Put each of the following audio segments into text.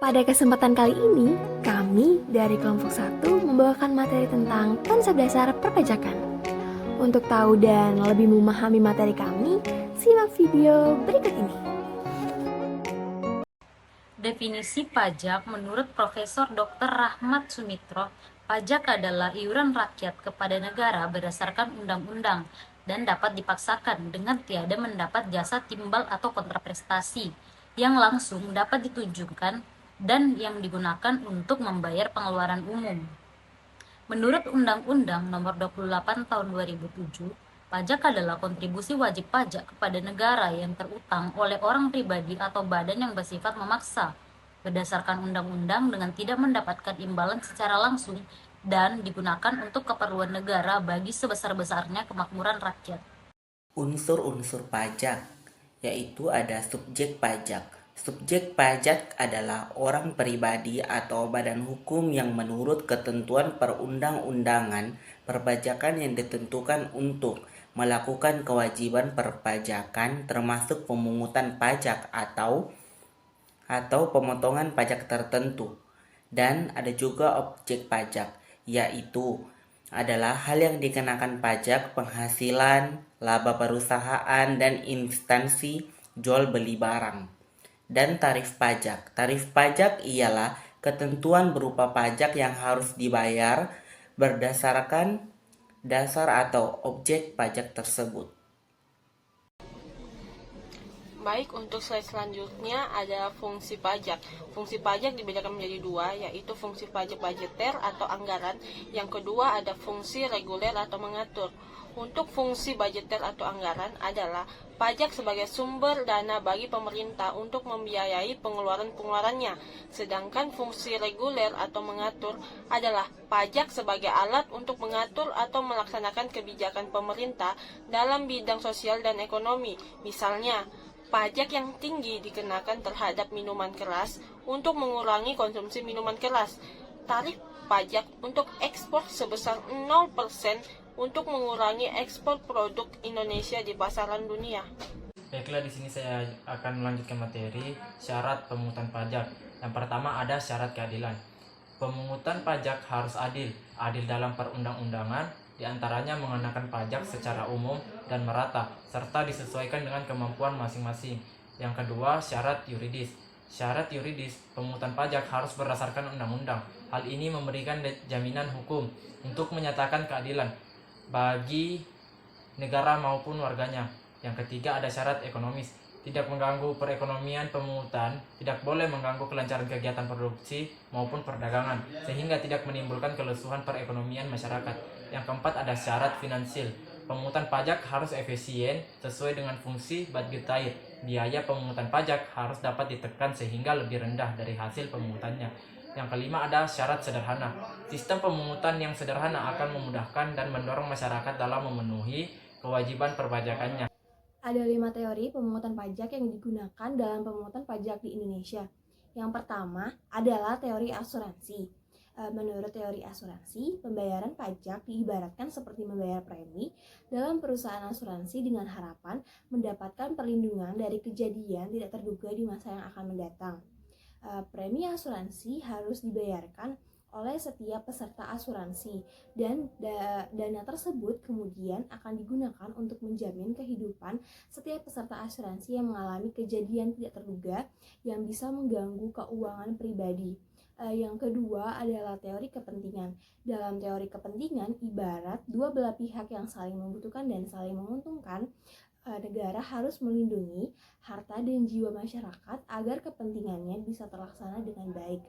Pada kesempatan kali ini, kami dari kelompok 1 membawakan materi tentang konsep dasar perpajakan. Untuk tahu dan lebih memahami materi kami, simak video berikut ini. Definisi pajak menurut Profesor Dr. Rahmat Sumitro, pajak adalah iuran rakyat kepada negara berdasarkan undang-undang dan dapat dipaksakan dengan tiada mendapat jasa timbal atau kontraprestasi yang langsung dapat ditunjukkan dan yang digunakan untuk membayar pengeluaran umum. Menurut Undang-Undang Nomor 28 Tahun 2007, pajak adalah kontribusi wajib pajak kepada negara yang terutang oleh orang pribadi atau badan yang bersifat memaksa berdasarkan undang-undang dengan tidak mendapatkan imbalan secara langsung dan digunakan untuk keperluan negara bagi sebesar-besarnya kemakmuran rakyat. Unsur-unsur pajak, yaitu ada subjek pajak. Subjek pajak adalah orang pribadi atau badan hukum yang menurut ketentuan perundang-undangan perpajakan yang ditentukan untuk melakukan kewajiban perpajakan termasuk pemungutan pajak atau pemotongan pajak tertentu. Dan ada juga objek pajak, yaitu adalah hal yang dikenakan pajak penghasilan, laba perusahaan, dan instansi jual beli barang. Dan tarif pajak. Tarif pajak ialah ketentuan berupa pajak yang harus dibayar berdasarkan dasar atau objek pajak tersebut. Baik, untuk slide selanjutnya ada fungsi pajak. Fungsi pajak dibedakan menjadi dua, yaitu fungsi pajak budgeter atau anggaran. Yang kedua ada fungsi reguler atau mengatur. Untuk fungsi budgeter atau anggaran adalah pajak sebagai sumber dana bagi pemerintah untuk membiayai pengeluaran-pengeluarannya. Sedangkan fungsi reguler atau mengatur adalah pajak sebagai alat untuk mengatur atau melaksanakan kebijakan pemerintah dalam bidang sosial dan ekonomi. Misalnya, pajak yang tinggi dikenakan terhadap minuman keras untuk mengurangi konsumsi minuman keras. Tarif pajak untuk ekspor sebesar 0% untuk mengurangi ekspor produk Indonesia di pasaran dunia. Baiklah, di sini saya akan melanjutkan materi syarat pemungutan pajak. Yang pertama ada syarat keadilan. Pemungutan pajak harus adil dalam perundang-undangan, diantaranya mengenakan pajak secara umum dan merata, serta disesuaikan dengan kemampuan masing-masing. Yang kedua, syarat yuridis. Syarat yuridis, pemungutan pajak harus berdasarkan undang-undang. Hal ini memberikan jaminan hukum untuk menyatakan keadilan bagi negara maupun warganya. Yang ketiga ada syarat ekonomis. Tidak mengganggu perekonomian pemungutan, tidak boleh mengganggu kelancaran kegiatan produksi maupun perdagangan, sehingga tidak menimbulkan kelesuan perekonomian masyarakat. Yang keempat ada syarat finansial. Pemungutan pajak harus efisien sesuai dengan fungsi budget. Biaya pemungutan pajak harus dapat ditekan sehingga lebih rendah dari hasil pemungutannya. Yang kelima ada syarat sederhana. Sistem pemungutan yang sederhana akan memudahkan dan mendorong masyarakat dalam memenuhi kewajiban perpajakannya. Ada 5 teori pemungutan pajak yang digunakan dalam pemungutan pajak di Indonesia. Yang pertama adalah teori asuransi. Menurut teori asuransi, pembayaran pajak diibaratkan seperti membayar premi dalam perusahaan asuransi dengan harapan mendapatkan perlindungan dari kejadian tidak terduga di masa yang akan mendatang. Premi asuransi harus dibayarkan oleh setiap peserta asuransi dan dana tersebut kemudian akan digunakan untuk menjamin kehidupan setiap peserta asuransi yang mengalami kejadian tidak terduga yang bisa mengganggu keuangan pribadi. Yang kedua adalah teori kepentingan. Dalam teori kepentingan, ibarat dua belah pihak yang saling membutuhkan dan saling menguntungkan, negara harus melindungi harta dan jiwa masyarakat agar kepentingannya bisa terlaksana dengan baik.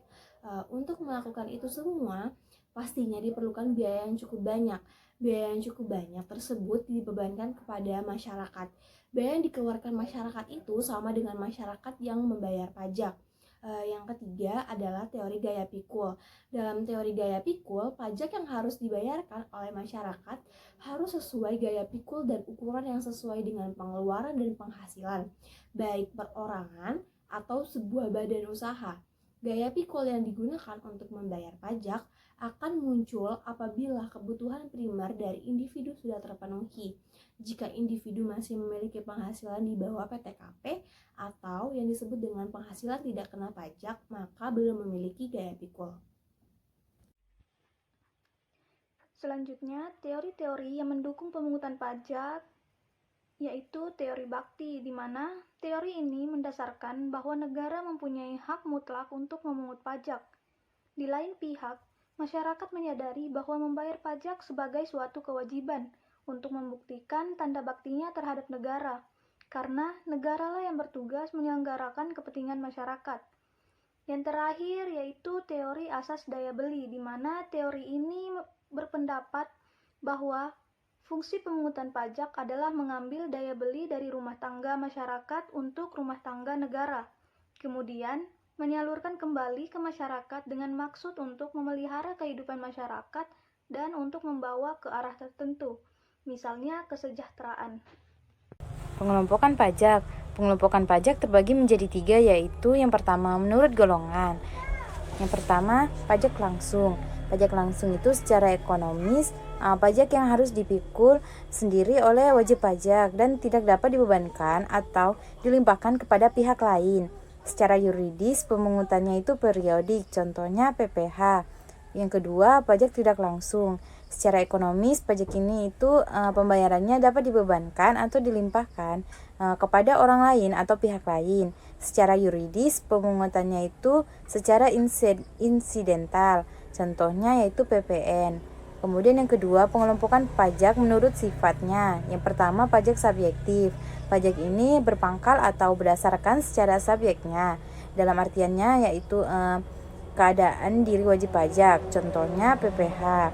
Untuk melakukan itu semua, pastinya diperlukan biaya yang cukup banyak. Biaya yang cukup banyak tersebut dibebankan kepada masyarakat. Biaya yang dikeluarkan masyarakat itu sama dengan masyarakat yang membayar pajak. Yang ketiga adalah teori gaya pikul. Dalam teori gaya pikul, pajak yang harus dibayarkan oleh masyarakat harus sesuai gaya pikul dan ukuran yang sesuai dengan pengeluaran dan penghasilan, baik perorangan atau sebuah badan usaha. Gaya pikul yang digunakan untuk membayar pajak akan muncul apabila kebutuhan primer dari individu sudah terpenuhi. Jika individu masih memiliki penghasilan di bawah PTKP atau yang disebut dengan penghasilan tidak kena pajak, maka belum memiliki gaya pikul. Selanjutnya, teori-teori yang mendukung pemungutan pajak yaitu teori bakti, di mana teori ini mendasarkan bahwa negara mempunyai hak mutlak untuk memungut pajak. Di lain pihak, masyarakat menyadari bahwa membayar pajak sebagai suatu kewajiban untuk membuktikan tanda baktinya terhadap negara, karena negaralah yang bertugas menyelenggarakan kepentingan masyarakat. Yang terakhir yaitu teori asas daya beli, di mana teori ini berpendapat bahwa fungsi pemungutan pajak adalah mengambil daya beli dari rumah tangga masyarakat untuk rumah tangga negara, kemudian menyalurkan kembali ke masyarakat dengan maksud untuk memelihara kehidupan masyarakat dan untuk membawa ke arah tertentu, misalnya kesejahteraan. Pengelompokan pajak. Pengelompokan pajak terbagi menjadi 3, yaitu yang pertama menurut golongan. Yang pertama, pajak langsung. Pajak langsung itu secara ekonomis pajak yang harus dipikul sendiri oleh wajib pajak dan tidak dapat dibebankan atau dilimpahkan kepada pihak lain. Secara yuridis, pemungutannya itu periodik, contohnya PPh. Yang kedua, pajak tidak langsung. Secara ekonomis, pajak ini itu pembayarannya dapat dibebankan atau dilimpahkan kepada orang lain atau pihak lain. Secara yuridis, pemungutannya itu secara insidental, contohnya yaitu PPN. Kemudian yang kedua, pengelompokan pajak menurut sifatnya. Yang pertama, pajak subjektif. Pajak ini berpangkal atau berdasarkan secara subjeknya. Dalam artiannya yaitu keadaan diri wajib pajak, contohnya PPh.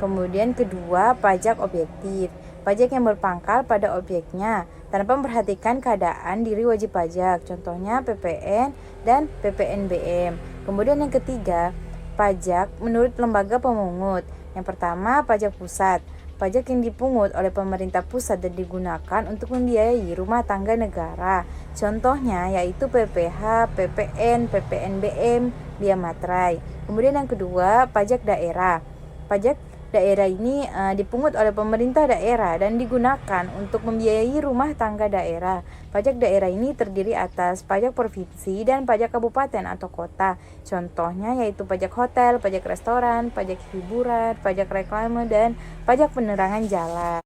Kemudian kedua, pajak objektif. Pajak yang berpangkal pada objeknya tanpa memperhatikan keadaan diri wajib pajak, contohnya PPN dan PPNBM. Kemudian yang ketiga, pajak menurut lembaga pemungut. Yang pertama, pajak pusat. Pajak yang dipungut oleh pemerintah pusat dan digunakan untuk membiayai rumah tangga negara. Contohnya yaitu PPh, PPN, PPNBM, Bea Materai. Kemudian yang kedua, pajak daerah. Pajak daerah ini dipungut oleh pemerintah daerah dan digunakan untuk membiayai rumah tangga daerah. Pajak daerah ini terdiri atas pajak provinsi dan pajak kabupaten atau kota. Contohnya yaitu pajak hotel, pajak restoran, pajak hiburan, pajak reklame, dan pajak penerangan jalan.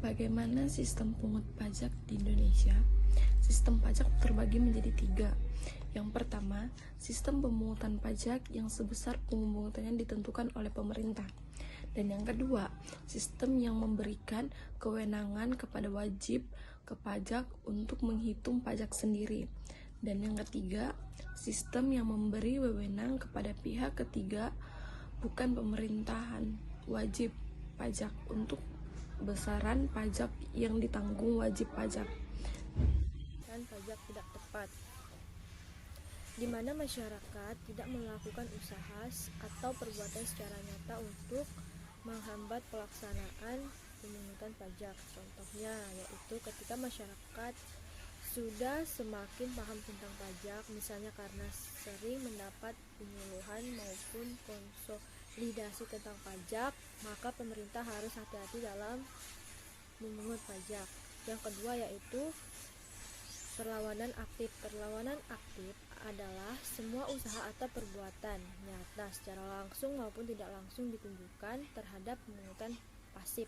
Bagaimana sistem pungut pajak di Indonesia? Sistem pajak terbagi menjadi 3. Yang pertama, sistem pemungutan pajak yang sebesar pemungutannya ditentukan oleh pemerintah. Dan yang kedua, sistem yang memberikan kewenangan kepada wajib ke pajak untuk menghitung pajak sendiri. Dan yang ketiga, sistem yang memberi wewenang kepada pihak ketiga bukan pemerintahan wajib pajak untuk besaran pajak yang ditanggung wajib pajak. Dan pajak tidak tepat, di mana masyarakat tidak melakukan usaha atau perbuatan secara nyata untuk menghambat pelaksanaan pemungutan pajak. Contohnya yaitu ketika masyarakat sudah semakin paham tentang pajak, misalnya karena sering mendapat penyuluhan maupun konsolidasi tentang pajak, maka pemerintah harus hati-hati dalam memungut pajak. Yang kedua yaitu perlawanan aktif. Perlawanan aktif adalah semua usaha atau perbuatan nyata secara langsung maupun tidak langsung ditunjukkan terhadap pemungutan pasif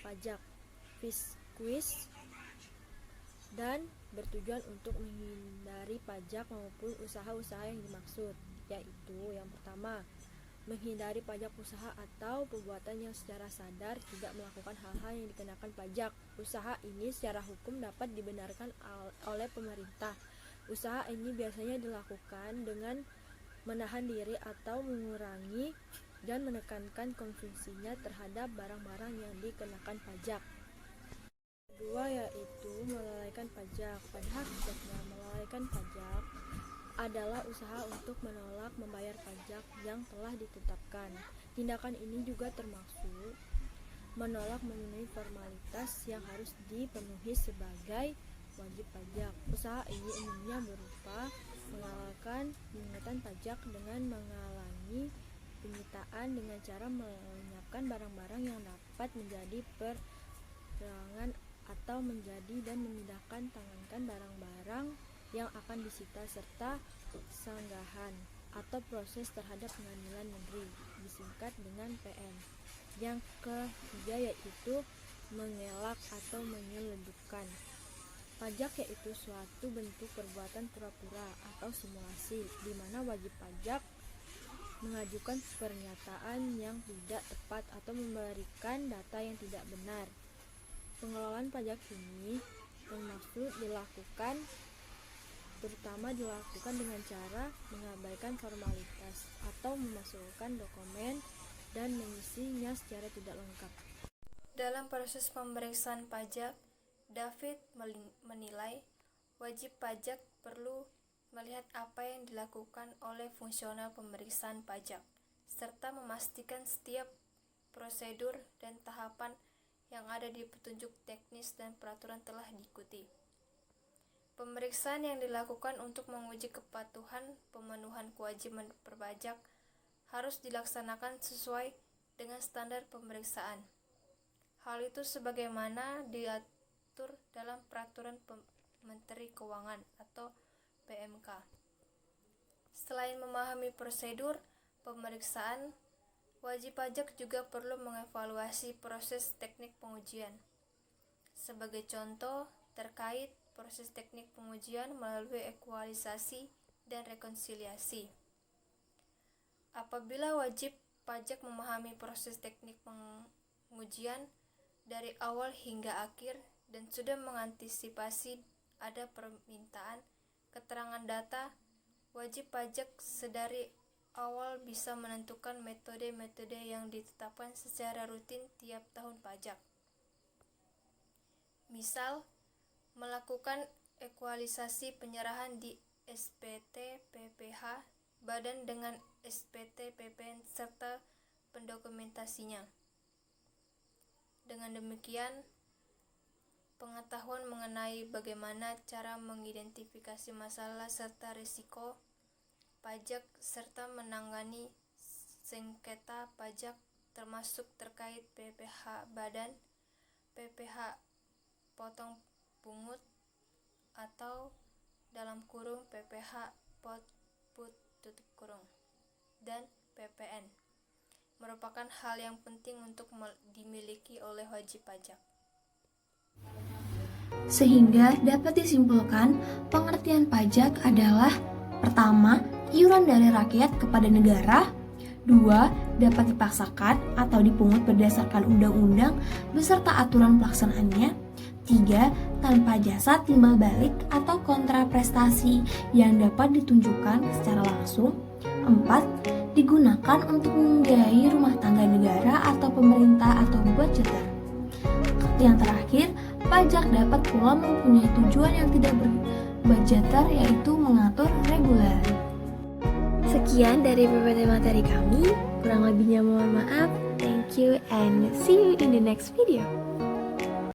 pajak fiskus dan bertujuan untuk menghindari pajak maupun usaha-usaha yang dimaksud, yaitu yang pertama, menghindari pajak usaha atau perbuatan yang secara sadar tidak melakukan hal-hal yang dikenakan pajak. Usaha ini secara hukum dapat dibenarkan oleh pemerintah. Usaha ini biasanya dilakukan dengan menahan diri atau mengurangi dan menekankan konsumsinya terhadap barang-barang yang dikenakan pajak. Kedua yaitu melalaikan pajak. Pada hakikatnya melalaikan pajak adalah usaha untuk menolak membayar pajak yang telah ditetapkan. Tindakan ini juga termasuk menolak memenuhi formalitas yang harus dipenuhi sebagai wajib pajak. Usaha ini umumnya berupa pajak dengan mengalami penyitaan dengan cara melenyapkan barang-barang yang dapat menjadi perangan atau menjadi dan memindahkan tangankan barang-barang yang akan disita serta sanggahan atau proses terhadap pengadilan negeri, disingkat dengan PM. Yang ketiga yaitu mengelak atau menyelundupkan. Pajak yaitu suatu bentuk perbuatan pura-pura atau simulasi di mana wajib pajak mengajukan pernyataan yang tidak tepat atau memberikan data yang tidak benar. Pengelolaan pajak ini termasuk terutama dilakukan dengan cara mengabaikan formalitas atau memasukkan dokumen dan mengisinya secara tidak lengkap. Dalam proses pemeriksaan pajak, David menilai wajib pajak perlu melihat apa yang dilakukan oleh fungsional pemeriksaan pajak, serta memastikan setiap prosedur dan tahapan yang ada di petunjuk teknis dan peraturan telah diikuti. Pemeriksaan yang dilakukan untuk menguji kepatuhan pemenuhan kewajiban berpajak harus dilaksanakan sesuai dengan standar pemeriksaan. Hal itu sebagaimana diatur dalam Peraturan Menteri Keuangan atau PMK. Selain memahami prosedur pemeriksaan, wajib pajak juga perlu mengevaluasi proses teknik pengujian. Sebagai contoh, terkait proses teknik pengujian melalui ekualisasi dan rekonsiliasi. Apabila wajib pajak memahami proses teknik pengujian dari awal hingga akhir dan sudah mengantisipasi ada permintaan keterangan data, wajib pajak sedari awal bisa menentukan metode-metode yang ditetapkan secara rutin tiap tahun pajak. Misal, melakukan ekualisasi penyerahan di SPT PPH badan dengan SPT PPN serta pendokumentasinya. Dengan demikian, pengetahuan mengenai bagaimana cara mengidentifikasi masalah serta risiko pajak serta menangani sengketa pajak termasuk terkait PPH badan, PPH potong pungut atau dalam kurung PPH put tutup kurung dan PPN merupakan hal yang penting untuk dimiliki oleh wajib pajak. Sehingga dapat disimpulkan pengertian pajak adalah: pertama, iuran dari rakyat kepada negara; 2, dapat dipaksakan atau dipungut berdasarkan undang-undang beserta aturan pelaksanaannya; 3, tanpa jasa timbal balik atau kontraprestasi yang dapat ditunjukkan secara langsung; 4, digunakan untuk membiayai rumah tangga negara atau pemerintah atau budgeter. Yang terakhir, pajak dapat pula mempunyai tujuan yang tidak budgeter, yaitu mengatur reguler. Sekian dari PPT materi kami, kurang lebihnya mohon maaf. Thank you and see you in the next video.